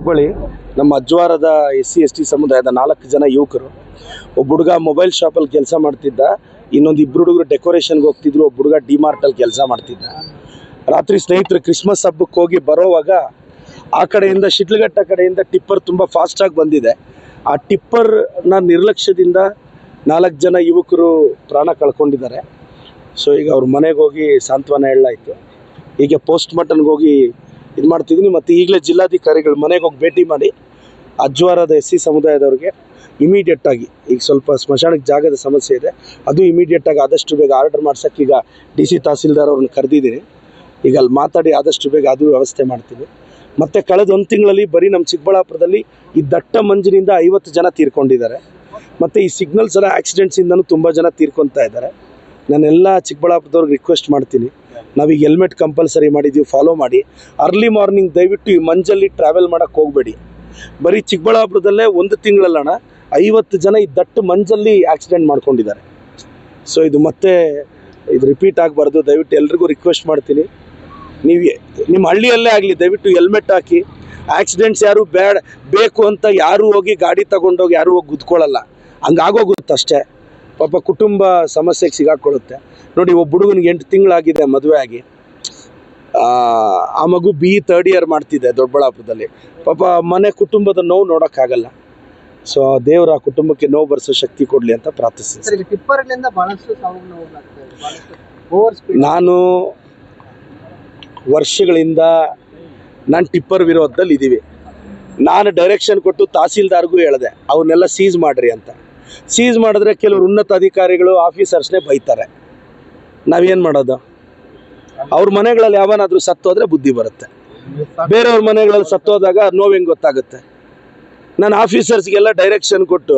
ತಿಳ್ಕೊಳ್ಳಿ, ನಮ್ಮ ಅಜ್ವಾರದ SC/ST ಸಮುದಾಯದ 4 ಜನ ಯುವಕರು, ಒಬ್ಬ ಹುಡುಗ ಮೊಬೈಲ್ ಶಾಪಲ್ಲಿ ಕೆಲಸ ಮಾಡ್ತಿದ್ದ, ಇನ್ನೊಂದು 2 ಹುಡುಗರು ಡೆಕೋರೇಷನ್ಗೆ ಹೋಗ್ತಿದ್ರು, ಒಬ್ಬ ಹುಡುಗ ಡಿಮಾರ್ಟಲ್ಲಿ ಕೆಲಸ ಮಾಡ್ತಿದ್ದ. ರಾತ್ರಿ ಸ್ನೇಹಿತರು ಕ್ರಿಸ್ಮಸ್ ಹಬ್ಬಕ್ಕೆ ಹೋಗಿ ಬರೋವಾಗ ಆ ಕಡೆಯಿಂದ ಶಿಡ್ಲಘಟ್ಟ ಕಡೆಯಿಂದ ಟಿಪ್ಪರ್ ತುಂಬ ಫಾಸ್ಟಾಗಿ ಬಂದಿದೆ. ಆ ಟಿಪ್ಪರ್ನ ನಿರ್ಲಕ್ಷ್ಯದಿಂದ 4 ಜನ ಯುವಕರು ಪ್ರಾಣ ಕಳ್ಕೊಂಡಿದ್ದಾರೆ. ಸೊ ಈಗ ಅವ್ರ ಮನೆಗೆ ಹೋಗಿ ಸಾಂತ್ವನ ಹೇಳಲಾಯಿತು. ಈಗ ಪೋಸ್ಟ್ ಮಾರ್ಟಮ್ಗೆ ಹೋಗಿ ಇದು ಮಾಡ್ತಿದ್ದೀನಿ. ಮತ್ತು ಈಗಲೇ ಜಿಲ್ಲಾಧಿಕಾರಿಗಳ ಮನೆಗೆ ಹೋಗಿ ಭೇಟಿ ಮಾಡಿ ಅಜ್ವಾರದ SC ಸಮುದಾಯದವ್ರಿಗೆ ಇಮಿಡಿಯೇಟಾಗಿ, ಈಗ ಸ್ವಲ್ಪ ಸ್ಮಶಾನಕ್ಕೆ ಜಾಗದ ಸಮಸ್ಯೆ ಇದೆ, ಅದು ಇಮಿಡಿಯೇಟಾಗಿ ಆದಷ್ಟು ಬೇಗ ಆರ್ಡರ್ ಮಾಡ್ಸೋಕ್ಕೆ ಈಗ DC ತಹಸೀಲ್ದಾರ್ ಅವ್ರನ್ನ ಕರೆದಿದ್ದೀನಿ. ಈಗ ಅಲ್ಲಿ ಮಾತಾಡಿ ಆದಷ್ಟು ಬೇಗ ಅದು ವ್ಯವಸ್ಥೆ ಮಾಡ್ತೀವಿ. ಮತ್ತು ಕಳೆದ 1 ತಿಂಗಳಲ್ಲಿ ಬರೀ ನಮ್ಮ ಚಿಕ್ಕಬಳ್ಳಾಪುರದಲ್ಲಿ ಈ ದಟ್ಟ ಮಂಜಿನಿಂದ 50 ಜನ ತೀರ್ಕೊಂಡಿದ್ದಾರೆ. ಮತ್ತು ಈ ಸಿಗ್ನಲ್ಸ್ ಎಲ್ಲ ಆಕ್ಸಿಡೆಂಟ್ಸಿಂದನೂ ತುಂಬ ಜನ ತೀರ್ಕೊತಾ ಇದ್ದಾರೆ. ನಾನೆಲ್ಲ ಚಿಕ್ಕಬಳ್ಳಾಪುರದವ್ರಿಗೆ ರಿಕ್ವೆಸ್ಟ್ ಮಾಡ್ತೀನಿ, ನಾವೀಗ ಹೆಲ್ಮೆಟ್ ಕಂಪಲ್ಸರಿ ಮಾಡಿದ್ದೀವಿ, ಫಾಲೋ ಮಾಡಿ. ಅರ್ಲಿ ಮಾರ್ನಿಂಗ್ ದಯವಿಟ್ಟು ಈ ಮಂಜಲ್ಲಿ ಟ್ರಾವೆಲ್ ಮಾಡೋಕ್ಕೆ ಹೋಗಬೇಡಿ. ಬರೀ ಚಿಕ್ಕಬಳ್ಳಾಪುರದಲ್ಲೇ 1 ತಿಂಗಳಲ್ಲಣ 50 ಜನ ಈ ದಟ್ಟು ಮಂಜಲ್ಲಿ ಆಕ್ಸಿಡೆಂಟ್ ಮಾಡ್ಕೊಂಡಿದ್ದಾರೆ. ಸೊ ಇದು ಮತ್ತೆ ರಿಪೀಟ್ ಆಗಬಾರ್ದು. ದಯವಿಟ್ಟು ಎಲ್ರಿಗೂ ರಿಕ್ವೆಸ್ಟ್ ಮಾಡ್ತೀನಿ, ನೀವು ನಿಮ್ಮ ಹಳ್ಳಿಯಲ್ಲೇ ಆಗಲಿ ದಯವಿಟ್ಟು ಹೆಲ್ಮೆಟ್ ಹಾಕಿ. ಆಕ್ಸಿಡೆಂಟ್ಸ್ ಯಾರು ಬೇಕು ಅಂತ ಯಾರು ಹೋಗಿ ಗಾಡಿ ತಗೊಂಡೋಗಿ ಯಾರು ಹೋಗಿ ಗುದ್ಕೊಳ್ಳಲ್ಲ, ಹಂಗಾಗೋಗುತ್ತೆ ಅಷ್ಟೇ. ಪಾಪ ಕುಟುಂಬ ಸಮಸ್ಯೆಗೆ ಸಿಗಾಕೊಳ್ಳುತ್ತೆ. ನೋಡಿ, ಒಬ್ಬ ಹುಡುಗನಿಗೆ 8 ತಿಂಗಳಾಗಿದೆ ಮದುವೆ ಆಗಿ, ಆ ಮಗು BE 3rd ಇಯರ್ ಮಾಡ್ತಿದ್ದೆ ದೊಡ್ಡಬಳ್ಳಾಪುರದಲ್ಲಿ. ಪಾಪ ಮನೆ ಕುಟುಂಬದ ನೋವು ನೋಡೋಕ್ಕಾಗಲ್ಲ. ಸೊ ದೇವರ ಕುಟುಂಬಕ್ಕೆ ನೋವು ಬರೆಸೋ ಶಕ್ತಿ ಕೊಡಲಿ ಅಂತ ಪ್ರಾರ್ಥಿಸ್ತೀನಿ. ನಾನು ವರ್ಷಗಳಿಂದ ಟಿಪ್ಪರ್ ವಿರೋಧದಲ್ಲಿ ಇದ್ದೀವಿ. ನಾನು ಡೈರೆಕ್ಷನ್ ಕೊಟ್ಟು ತಹಸೀಲ್ದಾರ್ಗೂ ಹೇಳಿದೆ, ಅವನ್ನೆಲ್ಲ ಸೀಸ್ ಮಾಡಿರಿ ಅಂತ. ಸೀಸ್ ಮಾಡಿದ್ರೆ ಕೆಲವರು ಉನ್ನತ ಅಧಿಕಾರಿಗಳು ಆಫೀಸರ್ಸ್ನೇ ಬೈತಾರೆ. ನಾವೇನು ಮಾಡೋದು? ಅವ್ರ ಮನೆಗಳಲ್ಲಿ ಯಾವನಾದರೂ ಸತ್ತೋದ್ರೆ ಬುದ್ಧಿ ಬರುತ್ತೆ, ಬೇರೆಯವ್ರ ಮನೆಗಳಲ್ಲಿ ಸತ್ತೋದಾಗ ನೋವು ಹೆಂಗೆ ಗೊತ್ತಾಗುತ್ತೆ? ನಾನು ಆಫೀಸರ್ಸ್ಗೆಲ್ಲ ಡೈರೆಕ್ಷನ್ ಕೊಟ್ಟು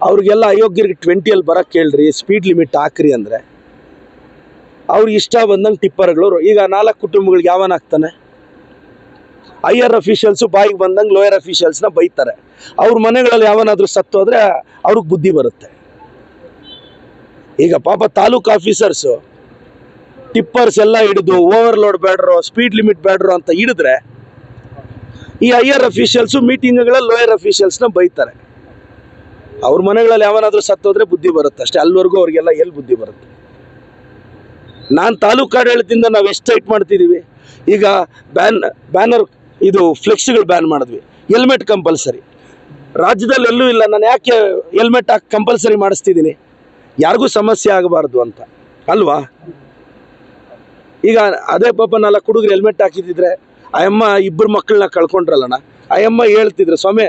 ಅವ್ರಿಗೆಲ್ಲ ಅಯೋಗ್ಯರಿಗೆ 20ಅಲ್ಲಿ ಬರೋಕ್ಕೆ ಹೇಳ್ರಿ, ಸ್ಪೀಡ್ ಲಿಮಿಟ್ ಹಾಕ್ರಿ ಅಂದರೆ ಅವ್ರಿಗೆ ಇಷ್ಟ ಬಂದಂಗೆ ಟಿಪ್ಪರ್ಗಳು. ಈಗ 4 ಕುಟುಂಬಗಳಿಗೆ ಯಾವನಾಗ್ತಾನೆ? ಹೈಯರ್ ಅಫಿಷಿಯಲ್ಸು ಬಾಯಿಗೆ ಬಂದಂಗೆ ಲೋಯರ್ ಅಫಿಷಿಯಲ್ಸ್ನ ಬೈತಾರೆ. ಅವ್ರ ಮನೆಗಳಲ್ಲಿ ಯಾವನಾದರೂ ಸತ್ತೋದ್ರೆ ಅವ್ರಿಗೆ ಬುದ್ಧಿ ಬರುತ್ತೆ. ಈಗ ಪಾಪ ತಾಲೂಕು ಆಫೀಸರ್ಸು ಟಿಪ್ಪರ್ಸ್ ಎಲ್ಲ ಹಿಡಿದು ಓವರ್ಲೋಡ್ ಬೇಡ್ರೋ, ಸ್ಪೀಡ್ ಲಿಮಿಟ್ ಬೇಡ್ರೋ ಅಂತ ಹಿಡಿದ್ರೆ, ಈ ಹೈಯರ್ ಅಫಿಷಿಯಲ್ಸು ಮೀಟಿಂಗ್ಗಳಲ್ಲಿ ಲೋಯರ್ ಅಫಿಷಿಯಲ್ಸ್ನ ಬೈತಾರೆ. ಅವ್ರ ಮನೆಗಳಲ್ಲಿ ಯಾವನಾದರೂ ಸತ್ತೋದ್ರೆ ಬುದ್ಧಿ ಬರುತ್ತೆ ಅಷ್ಟೇ. ಅಲ್ಲಿವರೆಗೂ ಅವ್ರಿಗೆಲ್ಲ ಎಲ್ಲಿ ಬುದ್ಧಿ ಬರುತ್ತೆ? ನಾನು ತಾಲೂಕು ಆಡಳಿತದಿಂದ ನಾವು ಎಷ್ಟು ಟೈಟ್ ಮಾಡ್ತಿದ್ದೀವಿ. ಈಗ ಬ್ಯಾನರ್ ಇದು ಫ್ಲೆಕ್ಸ್ಗಳು ಬ್ಯಾನ್ ಮಾಡಿದ್ವಿ, ಹೆಲ್ಮೆಟ್ ಕಂಪಲ್ಸರಿ. ರಾಜ್ಯದಲ್ಲಿ ಎಲ್ಲೂ ಇಲ್ಲ, ನಾನು ಯಾಕೆ ಹೆಲ್ಮೆಟ್ ಹಾಕಿ ಕಂಪಲ್ಸರಿ ಮಾಡಿಸ್ತಿದ್ದೀನಿ? ಯಾರಿಗೂ ಸಮಸ್ಯೆ ಆಗಬಾರ್ದು ಅಂತ ಅಲ್ವಾ? ಈಗ ಅದೇ ಪಾಪ 4 ಹುಡುಗರು ಹೆಲ್ಮೆಟ್ ಹಾಕಿದ್ದಿದ್ರೆ ಅಯ್ಯಮ್ಮ 2 ಮಕ್ಕಳನ್ನ ಕಳ್ಕೊಂಡ್ರಲ್ಲಣ್ಣ, ಅಯ್ಯಮ್ಮ ಹೇಳ್ತಿದ್ರು, ಸ್ವಾಮಿ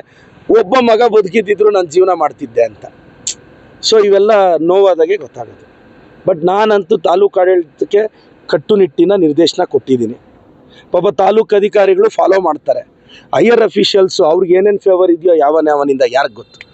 ಒಬ್ಬ ಮಗ ಬದುಕಿದ್ದಿದ್ರು ನಾನು ಜೀವನ ಮಾಡ್ತಿದ್ದೆ ಅಂತ. ಸೊ ಇವೆಲ್ಲ ನೋವಾದಾಗೆ ಗೊತ್ತಾಗೋದು. ಬಟ್ ನಾನಂತೂ ತಾಲೂಕು ಆಡಳಿತಕ್ಕೆ ಕಟ್ಟುನಿಟ್ಟಿನ ನಿರ್ದೇಶನ ಕೊಟ್ಟಿದ್ದೀನಿ. ಪಾಪ ತಾಲೂಕು ಅಧಿಕಾರಿಗಳು ಫಾಲೋ ಮಾಡ್ತಾರೆ. ಹೈಯರ್ ಅಫಿಷಿಯಲ್ಸು ಅವ್ರಿಗೆ ಏನೇನು ಫೇವರ್ ಇದೆಯೋ ಯಾವನಿಂದ ಯಾರಿಗೆ ಗೊತ್ತು?